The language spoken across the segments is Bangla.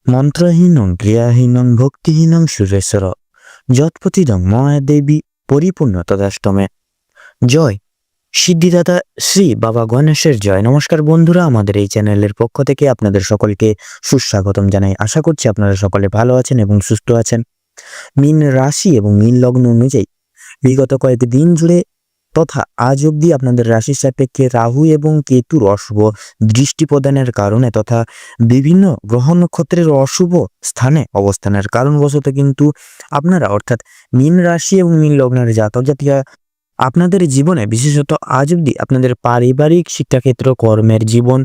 মন্ত্রহীনং ক্রিয়াহীনং ভক্তিহীনং সুরেশ্বর যৎপতিদং মহাদেবী পরিপূর্ণ তদাষ্টমে। জয় সিদ্ধিদাতা শ্রী বাবা গণেশের জয়। নমস্কার বন্ধুরা, আমাদের এই চ্যানেলের পক্ষ থেকে আপনাদের সকলকে সুস্বাগতম জানাই। আশা করছি আপনারা সকলে ভালো আছেন এবং সুস্থ আছেন। মীন রাশি এবং মীন লগ্ন অনুযায়ী বিগত কয়েকদিন জুড়ে তথা আজ অবধি আপনাদের রাশির সাপেক্ষে রাহু এবং কেতুর অশুভ দৃষ্টি প্রদানের কারণে তথা বিভিন্ন গ্রহ নক্ষত্রের অশুভ স্থানে অবস্থানের কারণবশত কিন্তু আপনারা অর্থাৎ মীন রাশি এবং মীন লগ্নের জাতক জাতিকা আপনাদের জীবনে বিশেষত আজ অবধি আপনাদের পারিবারিক শিক্ষাক্ষেত্র, কর্মের জীবন,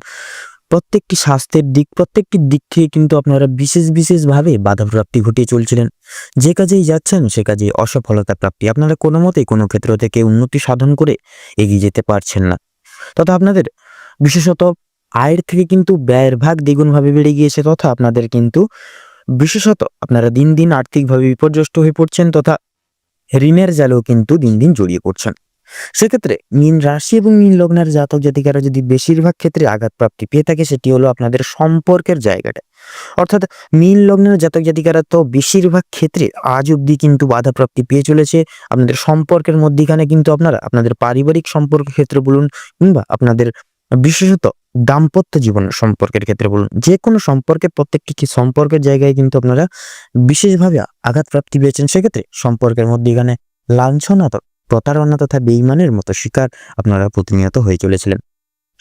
প্রত্যেকটি স্বাস্থ্যের দিক, প্রত্যেকটি দিক থেকে কিন্তু আপনারা বিশেষভাবে বাধাপ্রাপ্তি ঘটিয়ে চলছিলেন। যে কাজেই যাচ্ছেন সে কাজে অসফলতা প্রাপ্তি, আপনারা কোনো মতেই কোনো ক্ষেত্র থেকে উন্নতি সাধন করে এগিয়ে যেতে পারছেন না। তথা আপনাদের বিশেষত আয়ের থেকে কিন্তু ব্যয়ের ভাগ দ্বিগুণভাবে বেড়ে গিয়েছে, তথা আপনাদের কিন্তু বিশেষত আপনারা দিন দিন আর্থিকভাবে বিপর্যস্ত হয়ে পড়ছেন, তথা ঋণের জালেও কিন্তু দিন দিন জড়িয়ে পড়ছেন। সেক্ষেত্রে মীন রাশি এবং মীন লগ্নের জাতক জাতিকারা যদি বেশিরভাগ ক্ষেত্রে আঘাত প্রাপ্তি পেয়ে থাকে, সেটি হলো আপনাদের সম্পর্কের জায়গাটা। অর্থাৎ মীন লগ্নের জাতক জাতিকারা তো বেশিরভাগ ক্ষেত্রে আজ অব্দি কিন্তু বাধা প্রাপ্তি পেয়ে চলেছে আপনাদের সম্পর্কের মধ্যিখানে। কিন্তু আপনারা আপনাদের পারিবারিক সম্পর্কের ক্ষেত্রে বলুন কিংবা আপনাদের বিশেষত দাম্পত্য জীবন সম্পর্কের ক্ষেত্রে বলুন, যে কোনো সম্পর্কে প্রত্যেকটি সম্পর্কের জায়গায় কিন্তু আপনারা বিশেষভাবে আঘাত প্রাপ্তি পেয়েছেন। সেক্ষেত্রে সম্পর্কের মধ্যিখানে লাঞ্ছনা, প্রতারণা তথা বেঈমানের মতো শিকার আপনারা প্রতিনিয়ত হয়ে চলেছিলেন।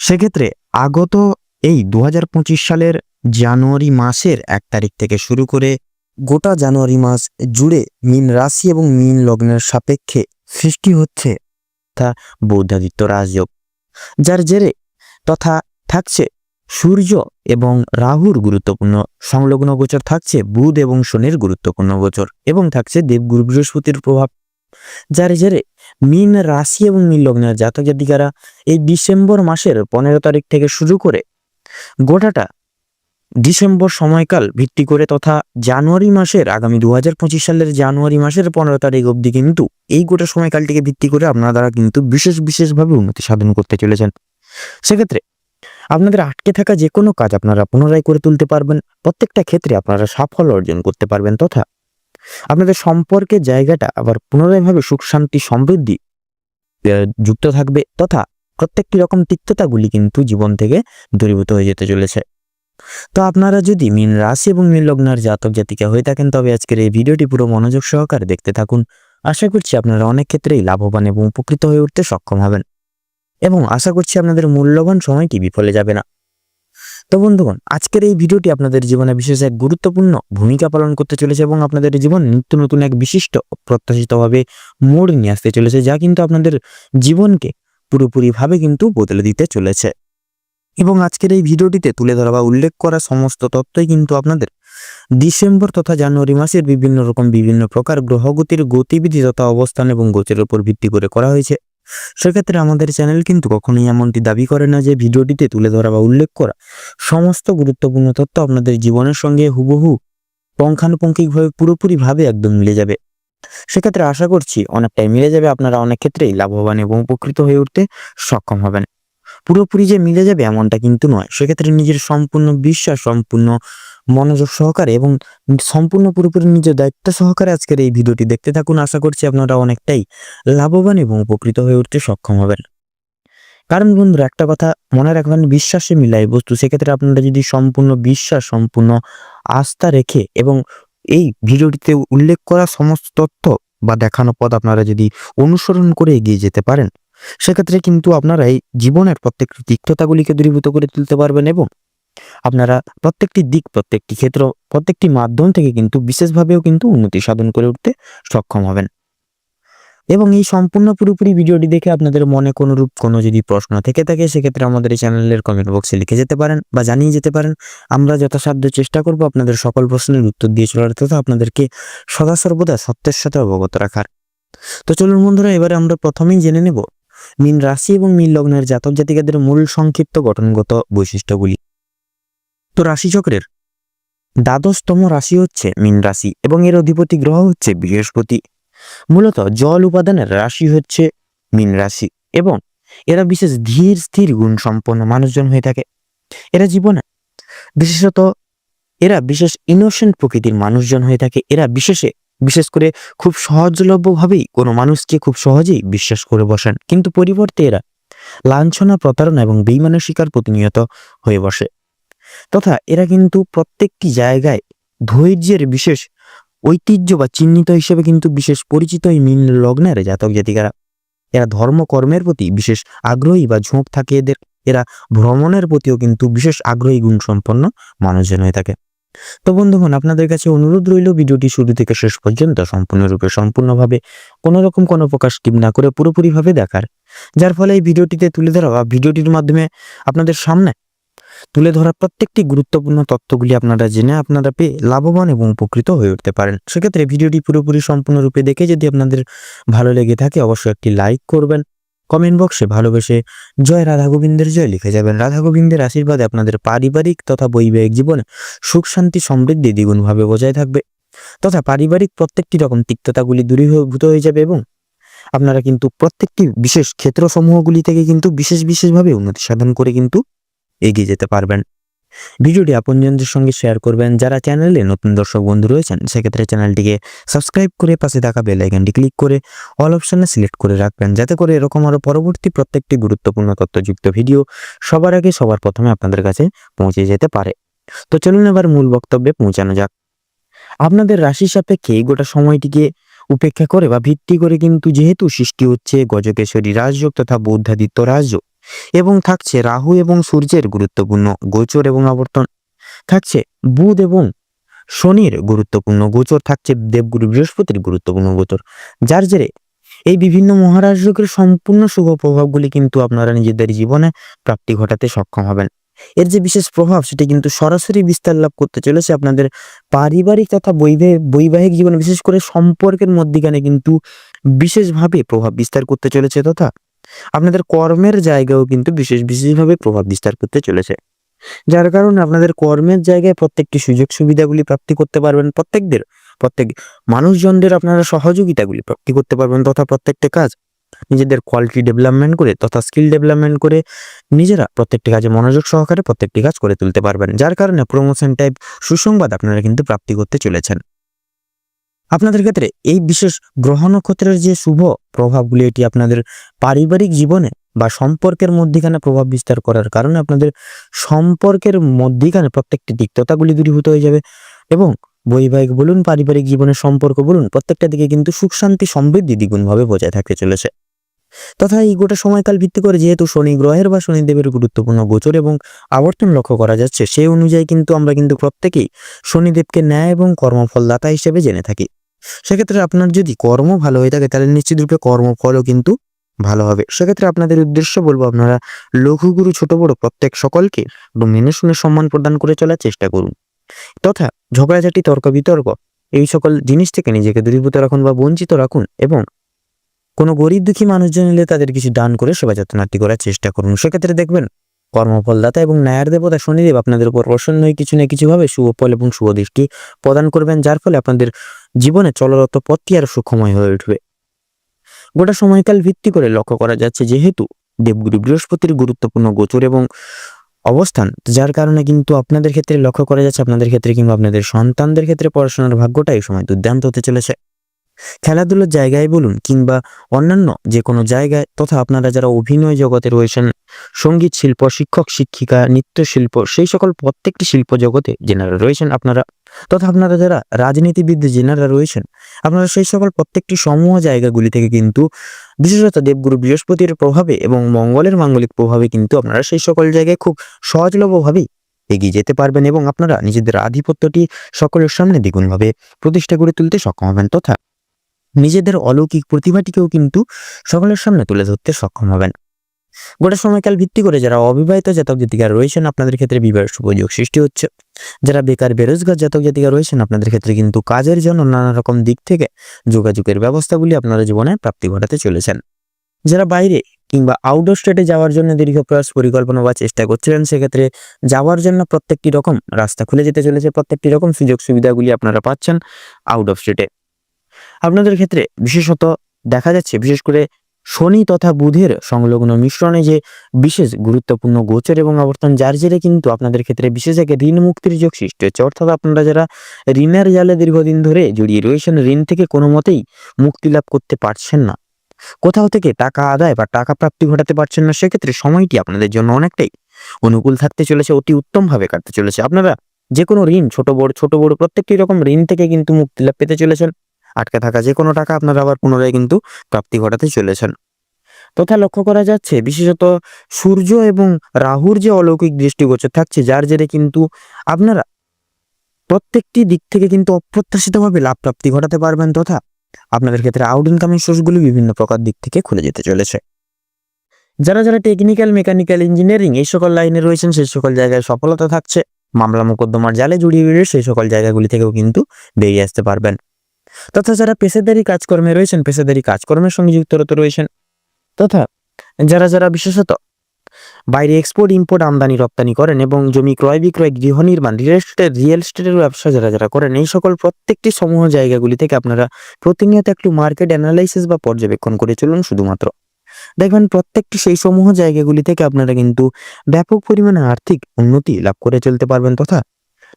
সেক্ষেত্রে আগত এই 2025 সালের জানুয়ারি মাসের 1 তারিখ থেকে শুরু করে গোটা জানুয়ারি মাস জুড়ে মীন রাশি এবং মীন লগ্নের সাপেক্ষে সৃষ্টি হচ্ছে তা বৌদ্ধাদিত্য রাজযোগ, যার জেরে তথা থাকছে সূর্য এবং রাহুর গুরুত্বপূর্ণ সংলগ্ন গোচর, থাকছে বুধ এবং শনির গুরুত্বপূর্ণ গোচর এবং থাকছে দেবগুরু বৃহস্পতির প্রভাব, যার জেরে মীন রাশি এবং মীন লগ্নের জাতক জাতিকারা এই ডিসেম্বর মাসের 15 তারিখ থেকে শুরু করে গোটাটা ডিসেম্বর সময়কাল ভিত্তি করে তথা জানুয়ারি মাসের আগামী 2025 সালের জানুয়ারি মাসের 15 তারিখ অবধি কিন্তু এই গোটা সময়কালটিকে ভিত্তি করে আপনারা দ্বারা কিন্তু বিশেষভাবে উন্নতি সাধন করতে চলেছেন। সেক্ষেত্রে আপনাদের আটকে থাকা যে কোনো কাজ আপনারা পুনরায় করে তুলতে পারবেন, প্রত্যেকটা ক্ষেত্রে আপনারা সাফল্য অর্জন করতে পারবেন, তথা আপনাদের সম্পর্কের জায়গাটা আবার পুনরায়ভাবে সুখ শান্তি সমৃদ্ধি যুক্ত থাকবে, তথা প্রত্যেকটি রকম তিক্ততাগুলি কিন্তু জীবন থেকে দূরীভূত হয়ে যেতে চলেছে। তো আপনারা যদি মীন রাশি এবং মীন লগ্নের জাতক জাতিকা হয়ে থাকেন, তবে আজকের এই ভিডিওটি পুরো মনোযোগ সহকারে দেখতে থাকুন। আশা করছি আপনারা অনেক ক্ষেত্রেই লাভবান এবং উপকৃত হয়ে উঠতে সক্ষম হবেন এবং আশা করছি আপনাদের মূল্যবান সময়টি বিফলে যাবে না। তো বন্ধুগণ, আজকের এই ভিডিওটি আপনাদের জীবনে বিশেষ এক গুরুত্বপূর্ণ ভূমিকা পালন করতে চলেছে এবং আপনাদের জীবন নিত্য নতুন এক বিশিষ্ট অপ্রত্যাশিতভাবে মোড় নিয়ে আসতে চলেছে, যা কিন্তু আপনাদের জীবনকে পুরোপুরিভাবে কিন্তু বদলে দিতে চলেছে। এবং আজকের এই ভিডিওটিতে তুলে ধরা বা উল্লেখ করা সমস্ত তথ্যই কিন্তু আপনাদের ডিসেম্বর তথা জানুয়ারি মাসের বিভিন্ন প্রকার গ্রহগতির গতিবিধি তথা অবস্থান এবং গোচরের উপর ভিত্তি করে করা হয়েছে। সেক্ষেত্রে আমাদের চ্যানেল কিন্তু কখনোই এমনটি দাবি করে না যে ভিডিওটিতে তুলে ধরা বা উল্লেখ করা সমস্ত গুরুত্বপূর্ণ তথ্য আপনাদের জীবনের সঙ্গে হুবহু পুঙ্খানুপুঙ্খিকভাবে পুরোপুরিভাবে একদম মিলে যাবে। সেক্ষেত্রে আশা করছি অনেকটাই মিলে যাবে, আপনারা অনেক ক্ষেত্রেই লাভবান এবং উপকৃত হয়ে উঠতে সক্ষম হবেন। পুরোপুরি যে মিলে যাবে এমনটা কিন্তু নয়। সেক্ষেত্রে নিজের সম্পূর্ণ বিশ্বাস, সম্পূর্ণ মনোযোগ সহকারে এবং সম্পূর্ণ পুরোপুরি নিজের দায়িত্ব সহকারে আজকের এই ভিডিওটি দেখতে থাকুন। আশা করছি আপনারা অনেকটাই লাভবান এবং উপকৃত হয়ে উঠতে সক্ষম হবেন। কারণ বন্ধুরা, একটা কথা মনে রাখবেন, বিশ্বাসে মিলাই বস্তু। সেক্ষেত্রে আপনারা যদি সম্পূর্ণ বিশ্বাস, সম্পূর্ণ আস্থা রেখে এবং এই ভিডিওটিতে উল্লেখ করা সমস্ত তথ্য বা দেখানো পথ আপনারা যদি অনুসরণ করে এগিয়ে যেতে পারেন, সেক্ষেত্রে কিন্তু আপনারা এই জীবনের প্রত্যেকটি তিক্ততাগুলিকে দূরীভূত করে তুলতে পারবেন এবং আপনারা প্রত্যেকটি দিক, প্রত্যেকটি ক্ষেত্র, প্রত্যেকটি মাধ্যম থেকে কিন্তু বিশেষভাবেও কিন্তু উন্নতি সাধন করে উঠতে সক্ষম হবেন। এবং এই সম্পূর্ণ পুরোপুরি ভিডিওটি দেখে আপনাদের মনে কোনো যদি প্রশ্ন থেকে থাকে, সেক্ষেত্রে আমাদের এই চ্যানেলের কমেন্ট বক্সে লিখে যেতে পারেন বা জানিয়ে যেতে পারেন। আমরা যথাসাধ্য চেষ্টা করব আপনাদের সকল প্রশ্নের উত্তর দিয়ে চলার তথা আপনাদেরকে সদা সর্বদা সত্যের সাথে অবগত রাখার। তো চলুন বন্ধুরা, এবারে আমরা প্রথমেই জেনে নেব মীন রাশি এবং মীন লগ্নের জাতক জাতিকাদের মূল সংক্ষিপ্ত গঠনগত বৈশিষ্ট্যগুলি। তো রাশিচক্রের দ্বাদশতম রাশি হচ্ছে মীন রাশি এবং এর অধিপতি গ্রহ হচ্ছে বৃহস্পতি। মূলত জল উপাদানের রাশি হচ্ছে মীন রাশি এবং এরা বিশেষ ধীর স্থির গুণ সম্পন্ন মানুষজন হয়ে থাকে। এরা জীবনে বিশেষত এরা বিশেষ ইনোসেন্ট প্রকৃতির মানুষজন হয়ে থাকে। এরা বিশেষ করে খুব সহজলভ্যভাবেই কোনো মানুষকে খুব সহজেই বিশ্বাস করে বসেন, কিন্তু পরিবর্তে এরা লাঞ্ছনা, প্রতারণা এবং বেইমানের শিকার প্রতিনিয়ত হয়ে বসে। তথা এরা কিন্তু প্রত্যেকটি জায়গায় ধৈর্যের বিশেষ ঐতিহ্য বা চিহ্নিত হিসেবে কিন্তু বিশেষ পরিচিত এই মীন লগ্নের জাতক জাতিকারা। এরা ধর্মকর্মের প্রতি বিশেষ আগ্রহী বা ঝোঁক থাকে এদের। এরা ভ্রমণের প্রতিও কিন্তু বিশেষ আগ্রহী গুণ সম্পন্ন মানুষজন হয়ে থাকে। তো বন্ধুগণ, আপনাদের কাছে অনুরোধ রইল ভিডিওটি শুরু থেকে শেষ পর্যন্ত সম্পূর্ণভাবে কোনো রকম কোনো প্রকার স্কিপ না করে পুরোপুরিভাবে দেখার, যার ফলে এই ভিডিওটিতে তুলে ধরা বা ভিডিওটির মাধ্যমে আপনাদের সামনে তুলে ধরা প্রত্যেকটি গুরুত্বপূর্ণ তথ্যগুলি আপনারা জেনে আপনারা পেয়ে লাভবান এবং উপকৃত হয়ে উঠতে পারেন। সেক্ষেত্রে ভিডিওটি পুরোপুরি সম্পূর্ণরূপে দেখে যদি আপনাদের ভালো লেগে থাকে অবশ্যই একটি লাইক করবেন, কমেন্ট বক্সে ভালোবেসে জয় রাধা গোবিন্দের জয় লিখে যাবেন। রাধা গোবিন্দের আশীর্বাদে আপনাদের পারিবারিক তথা বৈবাহিক জীবনে সুখ শান্তি সমৃদ্ধি দ্বিগুণভাবে বজায় থাকবে, তথা পারিবারিক প্রত্যেকটি রকম তিক্ততাগুলি দূরীভূত হয়ে যাবে এবং আপনারা কিন্তু প্রত্যেকটি বিশেষ ক্ষেত্রসমূহগুলি থেকে কিন্তু বিশেষভাবে উন্নতি সাধন করে কিন্তু এগিয়ে যেতে পারবেন। ভিডিওটি আপনজনদের সঙ্গে শেয়ার করবেন। যারা চ্যানেলে নতুন দর্শক বন্ধু রয়েছেন সেক্ষেত্রে চ্যানেলটিকে সাবস্ক্রাইব করে পাশে থাকা বেল আইকনটি ক্লিক করে অল অপশনে সিলেক্ট করে রাখবেন, যাতে করে এরকম আরো পরবর্তী প্রত্যেকটি গুরুত্বপূর্ণ তথ্যযুক্ত ভিডিও সবার আগে সবার প্রথমে আপনাদের কাছে পৌঁছে যেতে পারে। তো চলুন এবার মূল বক্তব্যে পৌঁছানো যাক। আপনাদের রাশি সাপেক্ষে এই গোটা সময়টিকে উপেক্ষা করে বা ভিত্তি করে কিন্তু যেহেতু সৃষ্টি হচ্ছে গজকেশরী রাজযোগ তথা বৌদ্ধাদিত্য রাজযোগ এবং থাকছে রাহু এবং সূর্যের গুরুত্বপূর্ণ গোচর এবং আবর্তন, থাকছে বুধ এবং শনির গুরুত্বপূর্ণ গোচর, থাকছে দেবগুরু বৃহস্পতির গুরুত্বপূর্ণ গোচর, যার জেরে এই বিভিন্ন মহারাজযোগের সম্পূর্ণ শুভ প্রভাবগুলি কিন্তু আপনারা নিজেদের জীবনে প্রাপ্তি ঘটাতে সক্ষম হবেন। এর যে বিশেষ প্রভাব সেটি কিন্তু সরাসরি বিস্তার লাভ করতে চলেছে আপনাদের পারিবারিক তথা বৈবাহিক জীবনে, বিশেষ করে সম্পর্কের মধ্যখানে কিন্তু বিশেষভাবে প্রভাব বিস্তার করতে চলেছে, তথা আপনাদের কর্মের জায়গাও কিন্তু বিশেষভাবে প্রভাব বিস্তার করতে চলেছে, যার কারণে আপনাদের কর্মের জায়গায় প্রত্যেকটি সুযোগ সুবিধাগুলি প্রাপ্তি করতে পারবেন। প্রত্যেক মানুষজনদের আপনারা সহযোগিতাগুলি প্রাপ্তি করতে পারবেন, তথা প্রত্যেকটা কাজ নিজেদের কোয়ালিটি ডেভেলপমেন্ট করে তথা স্কিল ডেভেলপমেন্ট করে নিজেরা প্রত্যেকটি কাজে মনোযোগ সহকারে প্রত্যেকটি কাজ করে তুলতে পারবেন, যার কারণে প্রমোশন টাইপ সুসংবাদ আপনারা কিন্তু প্রাপ্তি করতে চলেছেন। আপনাদের ক্ষেত্রে এই বিশেষ গ্রহ নক্ষত্রের যে শুভ প্রভাবগুলি এটি আপনাদের পারিবারিক জীবনে বা সম্পর্কের মধ্যখানে প্রভাব বিস্তার করার কারণে আপনাদের সম্পর্কের মধ্যখানে প্রত্যেকটি তিক্ততাগুলি দূরীভূত হয়ে যাবে এবং বৈবাহিক বলুন, পারিবারিক জীবনের সম্পর্ক বলুন, প্রত্যেকটা দিকে কিন্তু সুখ শান্তি সমৃদ্ধি দ্বিগুণভাবে বজায় থাকতে চলেছে। তথা এই গোটা সময়কাল ভিত্তি করে যেহেতু শনি গ্রহের বা শনিদেবের গুরুত্বপূর্ণ গোচর এবং আবর্তন লক্ষ্য করা যাচ্ছে, সেই অনুযায়ী কিন্তু আমরা কিন্তু প্রত্যেকেই শনিদেবকে ন্যায় এবং কর্মফলদাতা হিসেবে জেনে থাকি। সেক্ষেত্রে আপনার যদি কর্ম ভালো হয়ে থাকে তাহলে নিশ্চিত রূপে কর্মফলও কিন্তু ভালো হবে। সেক্ষেত্রে আপনাদের উদ্দেশ্য বলবো, আপনারা লঘুগুরু ছোট বড় প্রত্যেক সকলকে মেনে শুনে সম্মান প্রদান করে চলার চেষ্টা করুন, তথা ঝগড়াঝাটি তর্ক বিতর্ক এই সকল জিনিস থেকে নিজেকে দূরীভূত রাখুন বা বঞ্চিত রাখুন এবং কোনো গরিব দুঃখী মানুষজন এলে তাদের কিছু দান করে সেবা যত্নার্থী করার চেষ্টা করুন। সেক্ষেত্রে দেখবেন কর্মফলদাতা এবং ন্যায়ের দেবতা শনিদেব আপনাদের উপর প্রসন্ন হয়ে কিছু না কিছুভাবে শুভ ফল এবং শুভ দৃষ্টি প্রদান করবেন, যার ফলে আপনাদের জীবনে চলরত পথটি আরো সুখময় হয়ে উঠবে। গোটা সময়কাল ভিত্তি করে লক্ষ্য করা যাচ্ছে যেহেতু দেবগুরু বৃহস্পতির গুরুত্বপূর্ণ গোচর এবং অবস্থান, যার কারণে কিন্তু আপনাদের ক্ষেত্রে লক্ষ্য করা যাচ্ছে আপনাদের ক্ষেত্রে কিংবা আপনাদের সন্তানদের ক্ষেত্রে পড়াশোনার ভাগ্যটা এই সময় দুর্দান্ত হতে চলেছে। খেলাধুলার জায়গায় বলুন কিংবা অন্যান্য যে কোনো জায়গায়, তথা আপনারা যারা অভিনয় জগতে রয়েছেন, সঙ্গীত শিল্প, শিক্ষক শিক্ষিকা, নৃত্যশিল্প, সেই সকল প্রত্যেকটি শিল্প জগতে যেনারা রয়েছেন আপনারা, তথা আপনারা যারা রাজনীতিবিদ যেনারা রয়েছেন আপনারা, সেই সকল প্রত্যেকটি সমূহ জায়গাগুলি থেকে কিন্তু বিশেষত দেবগুরু বৃহস্পতির প্রভাবে এবং মঙ্গলের মাঙ্গলিক প্রভাবে কিন্তু আপনারা সেই সকল জায়গায় খুব সহজলভ্যভাবেই এগিয়ে যেতে পারবেন এবং আপনারা নিজেদের আধিপত্যটি সকলের সামনে দ্বিগুণভাবে প্রতিষ্ঠা করে তুলতে সক্ষম হবেন, তথা নিজেদের অলৌকিক প্রতিভাটিকেও কিন্তু সকলের সামনে তুলে ধরতে সক্ষম হবেন। গোটা সময়কাল ভিত্তি করে যারা অবিবাহিত জাতক জাতিকা রয়েছেন আপনাদের ক্ষেত্রে বিবাহের সুযোগ সৃষ্টি হচ্ছে, যারা বেকার বেরোজগার জাতক জাতিকা রয়েছেন আপনাদের ক্ষেত্রে কিন্তু কাজের জন্য নানা রকম দিক থেকে যোগাযোগের ব্যবস্থাগুলি আপনারা জীবনে প্রাপ্তি ঘটাতে চলেছেন। যারা বাইরে কিংবা আউটডোর স্টেটে যাওয়ার জন্য দীর্ঘ প্রয়াস পরিকল্পনা বা চেষ্টা করছিলেন, সেক্ষেত্রে যাওয়ার জন্য প্রত্যেকটি রকম রাস্তা খুলে যেতে চলেছে, প্রত্যেকটি রকম সুযোগ সুবিধাগুলি আপনারা পাচ্ছেন আউট অফ স্টেটে। আপনাদের ক্ষেত্রে বিশেষত দেখা যাচ্ছে বিশেষ করে শনি তথা বুধের সংলগ্ন মিশ্রণে যে বিশেষ গুরুত্বপূর্ণ গোচর এবং অবস্থান, যার জেরে কিন্তু আপনাদের ক্ষেত্রে বিশেষ এক ঋণ মুক্তির যোগ সৃষ্টি হচ্ছে। অর্থাৎ আপনারা যারা ঋণের জালে দীর্ঘদিন ধরে জড়িয়ে রয়েছেন, ঋণ থেকে কোনো মতেই মুক্তি লাভ করতে পারছেন না, কোথাও থেকে টাকা আদায় বা টাকা প্রাপ্তি ঘটাতে পারছেন না, সেক্ষেত্রে সময়টি আপনাদের জন্য অনেকটাই অনুকূল থাকতে চলেছে, অতি উত্তমভাবে কাটতে চলেছে। আপনারা যে কোনো ঋণ, ছোট বড় প্রত্যেকটি রকম ঋণ থেকে কিন্তু মুক্তি লাভ পেতে চলেছেন। আটকে থাকা যে কোনো টাকা আপনারা আবার পুনরায় কিন্তু প্রাপ্তি ঘটাতে চলেছেন। তথা লক্ষ্য করা যাচ্ছে বিশেষত সূর্য এবং রাহুর যে অলৌকিক দৃষ্টিগোচর থাকছে, যার জেরে কিন্তু আপনারা প্রত্যেকটি দিক থেকে কিন্তু অপ্রত্যাশিতভাবে লাভ প্রাপ্তি ঘটাতে পারবেন, তথা আপনাদের ক্ষেত্রে আউট ইনকামের সোর্সগুলি বিভিন্ন প্রকার দিক থেকে খুলে যেতে চলেছে। যারা যারা টেকনিক্যাল, মেকানিক্যাল, ইঞ্জিনিয়ারিং এই সকল লাইনে রয়েছেন, সেই সকল জায়গায় সফলতা থাকছে। মামলা মোকদ্দমার জালে জড়িয়ে রয়েছে, সেই সকল জায়গাগুলি থেকেও কিন্তু বেরিয়ে আসতে পারবেন। তথা যারা পেশাদারি কাজকর্মে রয়েছেন, পেশাদারি কাজকর্মের সঙ্গে যুক্তরত রয়েছেন, তথা যারা যারা বিশেষত বাইরে এক্সপোর্ট ইম্পোর্ট আমদানি রপ্তানি করেন এবং জমি ক্রয় বিক্রয়, গৃহ নির্মাণ, রিয়েল এস্টেটের ব্যবসা যারা যারা করেন, এই সকল প্রত্যেকটি সমূহ জায়গাগুলি থেকে আপনারা প্রতিনিয়ত একটু মার্কেট অ্যানালাইসিস বা পর্যবেক্ষণ করে চলুন। শুধুমাত্র দেখবেন প্রত্যেকটি সেই সমূহ জায়গাগুলি থেকে আপনারা কিন্তু ব্যাপক পরিমাণে আর্থিক উন্নতি লাভ করে চলতে পারবেন, তথা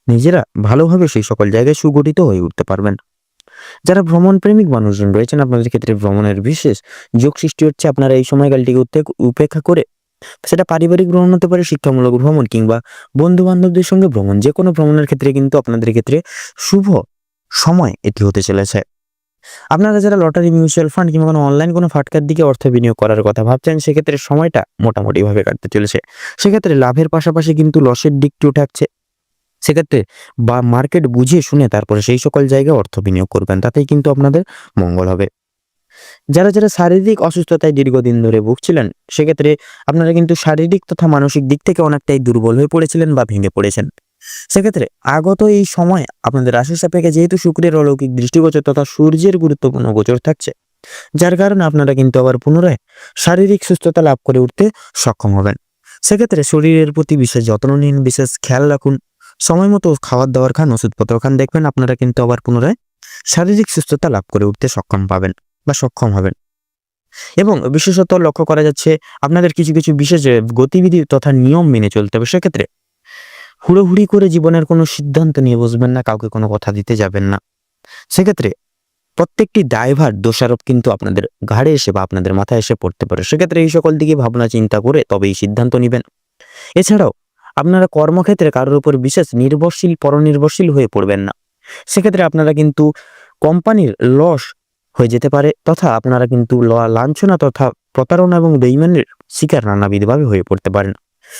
নিজেরা ভালোভাবে সেই সকল জায়গায় সুগঠিত হয়ে উঠতে পারবেন। যারা ভ্রমণ প্রেমিক মানুষজন রয়েছেন, আপনাদের ক্ষেত্রে ভ্রমণের বিশেষ যোগ সৃষ্টি হচ্ছে। আপনারা এই সময়কালটিকে উপেক্ষা করে, সেটা পারিবারিক ভ্রমণ হতে পারে, শিক্ষামূলক ভ্রমণ কিংবা বন্ধু বান্ধবদের সঙ্গে ভ্রমণ, যে কোনো ভ্রমণের ক্ষেত্রে কিন্তু আপনাদের ক্ষেত্রে শুভ সময় এটি হতে চলেছে। আপনারা যারা লটারি, মিউচুয়াল ফান্ড কিংবা কোনো অনলাইন কোনো ফাটকার দিকে অর্থ বিনিয়োগ করার কথা ভাবছেন, সেক্ষেত্রে সময়টা মোটামুটি ভাবে কাটতে চলেছে। সেক্ষেত্রে লাভের পাশাপাশি কিন্তু লসের দিকটিও থাকছে। সেক্ষেত্রে বা মার্কেট বুঝে শুনে তারপরে সেই সকল জায়গায় অর্থ বিনিয়োগ করবেন, তাতেই কিন্তু আপনাদের মঙ্গল হবে। যারা যারা শারীরিক অসুস্থতায় দীর্ঘদিন ধরে ভুগছিলেন, সেক্ষেত্রে আপনারা কিন্তু শারীরিক তথা মানসিক দিক থেকে অনেকটাই দুর্বল হয়ে পড়েছিলেন বা ভেঙে পড়েছেন। সেক্ষেত্রে আগত এই সময় আপনাদের রাশি সাপেক্ষে যেহেতু শুক্রের অলৌকিক দৃষ্টিগোচর তথা সূর্যের গুরুত্বপূর্ণ গোচর থাকছে, যার কারণে আপনারা কিন্তু আবার পুনরায় শারীরিক সুস্থতা লাভ করে উঠতে সক্ষম হবেন। সেক্ষেত্রে শরীরের প্রতি বিশেষ যত্ন নিন, বিশেষ খেয়াল রাখুন, সময় মতো খাবার দাবার খান, ওষুধপত্র খান, দেখবেন আপনারা কিন্তু আবার পুনরায় শারীরিক সুস্থতা লাভ করে উঠতে সক্ষম পাবেন বা সক্ষম হবেন। এবং বিশেষত লক্ষ্য করা যাচ্ছে আপনাদের কিছু কিছু বিশেষ গতিবিধি তথা নিয়ম মেনে চলতে হবে। সেক্ষেত্রে হুড়োহুড়ি করে জীবনের কোনো সিদ্ধান্ত নিয়ে বসবেন না, কাউকে কোনো কথা দিতে যাবেন না। সেক্ষেত্রে প্রত্যেকটি দায়ভার, দোষারোপ কিন্তু আপনাদের ঘাড়ে এসে বা আপনাদের মাথায় এসে পড়তে পারে। সেক্ষেত্রে এই সকল দিকে ভাবনা চিন্তা করে তবেই সিদ্ধান্ত নেবেন। এছাড়াও আপনারা কর্মক্ষেত্রে কারোর উপর বিশেষ নির্ভরশীল, পরনির্ভরশীল হয়ে পড়বেন না। সেক্ষেত্রে আপনারা কিন্তু কোম্পানির লস হয়ে যেতে পারে, তথা আপনারা কিন্তু লাঞ্ছনা তথা প্রতারণা এবং বেইমানের শিকার নানাবিধভাবে হয়ে পড়তে পারেন।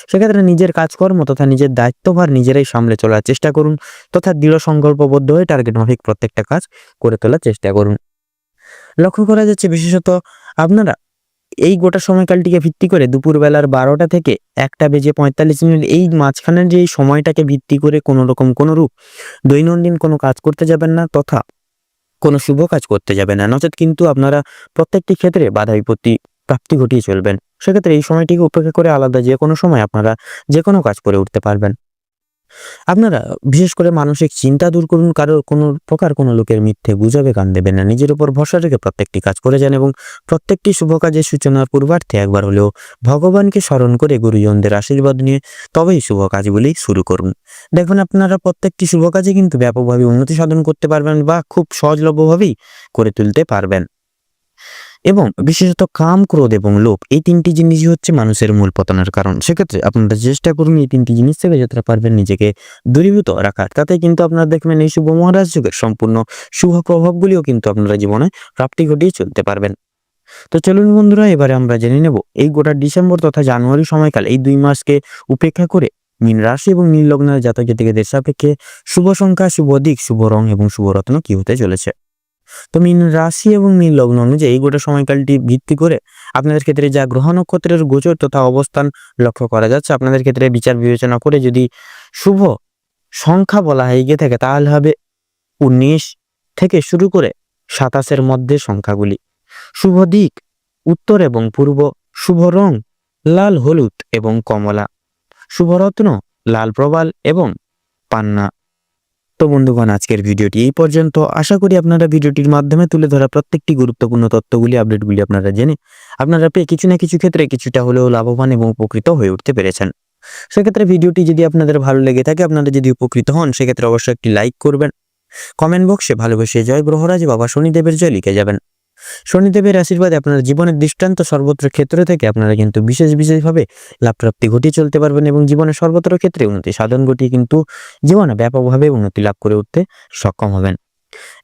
সেক্ষেত্রে নিজের কাজকর্ম তথা নিজের দায়িত্বভার নিজেরাই সামলে চলার চেষ্টা করুন, তথা দৃঢ় সংকল্পবদ্ধ হয়ে টার্গেট মাফিক প্রত্যেকটা কাজ করে তোলার চেষ্টা করুন। লক্ষ্য করা যাচ্ছে বিশেষত আপনারা এই গোটা সময়কালটিকে ভিত্তি করে দুপুরবেলার 12টা থেকে 1:45 এই মাঝখানের যে সময়টাকে ভিত্তি করে কোনো রকম কোনো রূপ দৈনন্দিন কোনো কাজ করতে যাবেন না, তথা কোনো শুভ কাজ করতে যাবেন না, নচেত কিন্তু আপনারা প্রত্যেকটি ক্ষেত্রে বাধা বিপত্তি প্রাপ্তি ঘটিয়ে চলবেন। সেক্ষেত্রে এই সময়টিকে উপেক্ষা করে আলাদা যে কোনো সময় আপনারা যে কোনো কাজ করে উঠতে পারবেন। আপনারা বিশেষ করে মানসিক চিন্তা দূর করুন, কোনো প্রকার কোনো লোকের মিথ্যে গুজবে কান দেবেন না, নিজের উপর ভরসা রেখে প্রত্যেকটি কাজ করে যান এবং প্রত্যেকটি শুভ কাজের সূচনার পূর্বার্থে একবার হলেও ভগবানকে স্মরণ করে গুরুজনদের আশীর্বাদ নিয়ে তবেই শুভ কাজগুলি শুরু করুন। দেখবেন আপনারা প্রত্যেকটি শুভ কাজে কিন্তু ব্যাপকভাবে উন্নতি সাধন করতে পারবেন বা খুব সহজলভ্যভাবেই করে তুলতে পারবেন। এবং বিশেষত কাম, ক্রোধ এবং লোভ এই তিনটি জিনিসই হচ্ছে মানুষের মূল পতনের কারণ। সেক্ষেত্রে আপনারা চেষ্টা করুন এই তিনটি জিনিস থেকে যতটা পারবেন নিজেকে দূরীভূত রাখার, তাতে কিন্তু আপনারা দেখবেন এই শুভ মহারাজ যুগের সম্পূর্ণ শুভ প্রভাবগুলিও কিন্তু আপনারা জীবনে প্রাপ্তি ঘটিয়ে চলতে পারবেন। তো চলুন বন্ধুরা, এবারে আমরা জেনে নেব এই গোটা ডিসেম্বর তথা জানুয়ারি সময়কাল, এই 2 মাসকে উপেক্ষা করে মীন রাশি এবং মীন লগ্নের জাতক জাতিকাদের সাপেক্ষে শুভ সংখ্যা, শুভ দিক, শুভ রং এবং শুভ রত্ন কি হতে চলেছে। তো মীন রাশি এবং মীন লগ্ন অনুযায়ী এই গোটা সময়কালটি ভিত্তি করে আপনাদের ক্ষেত্রে যা গ্রহ নক্ষত্রের গোচর তথা অবস্থান লক্ষ্য করা যাচ্ছে, আপনাদের ক্ষেত্রে বিচার বিবেচনা করে যদি শুভ সংখ্যা বলা হয়ে গিয়ে থাকে, তাহলে হবে 19 থেকে শুরু করে 27-এর মধ্যে সংখ্যাগুলি। শুভ দিক উত্তর এবং পূর্ব, শুভ রং লাল, হলুদ এবং কমলা, শুভ রত্ন লাল প্রবাল এবং পান্না। তো বন্ধুগণ, আজকের ভিডিওটি এই পর্যন্ত। আশা করি আপনারা ভিডিওটির মাধ্যমে তুলে ধরা প্রত্যেকটি গুরুত্বপূর্ণ তথ্যগুলি, আপডেটগুলি আপনারা জেনে আপনারা পেয়ে কিছু না কিছু ক্ষেত্রে কিছুটা হলেও লাভবান এবং উপকৃত হয়ে উঠতে পেরেছেন। সেক্ষেত্রে ভিডিওটি যদি আপনাদের ভালো লেগে থাকে, আপনারা যদি উপকৃত হন, সেক্ষেত্রে অবশ্যই একটি লাইক করবেন। কমেন্ট বক্সে ভালোবেসে জয় গ্রহরাজ বাবা শনিদেবের জয় লিখে যাবেন। শনিদেবের আশীর্বাদে আপনার জীবনের দৃষ্টান্ত সর্বত্র ক্ষেত্র থেকে আপনারা কিন্তু বিশেষভাবে লাভপ্রাপ্তি ঘটিয়ে চলতে পারবেন এবং জীবনের সর্বত্র ক্ষেত্রে উন্নতি সাধন ঘটিয়ে কিন্তু জীবনে ব্যাপকভাবে উন্নতি লাভ করে উঠতে সক্ষম হবেন।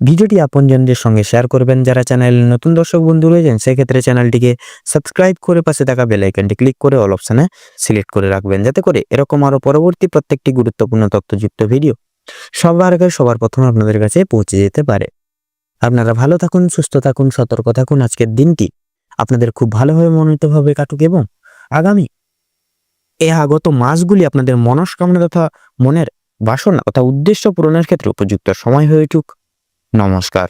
ভিডিওটি আপনজনদের সঙ্গে শেয়ার করবেন। যারা চ্যানেলের নতুন দর্শক বন্ধু রয়েছেন, সেক্ষেত্রে চ্যানেলটিকে সাবস্ক্রাইব করে পাশে থাকা বেল আইকনটি ক্লিক করে অল অপশনে সিলেক্ট করে রাখবেন, যাতে করে এরকম আরো পরবর্তী প্রত্যেকটি গুরুত্বপূর্ণ তথ্যযুক্ত ভিডিও সবার আগে সবার প্রথমে আপনাদের কাছে পৌঁছে যেতে পারে। আপনারা ভালো থাকুন, সুস্থ থাকুন, সতর্ক থাকুন। আজকের দিনটি আপনাদের খুব ভালোভাবে মনোনীতভাবে কাটুক এবং আগামী আগত মাসগুলি আপনাদের মনস্কামনা তথা মনের বাসনা তথা উদ্দেশ্য পূরণের ক্ষেত্রে উপযুক্ত সময় হয়ে উঠুক। নমস্কার।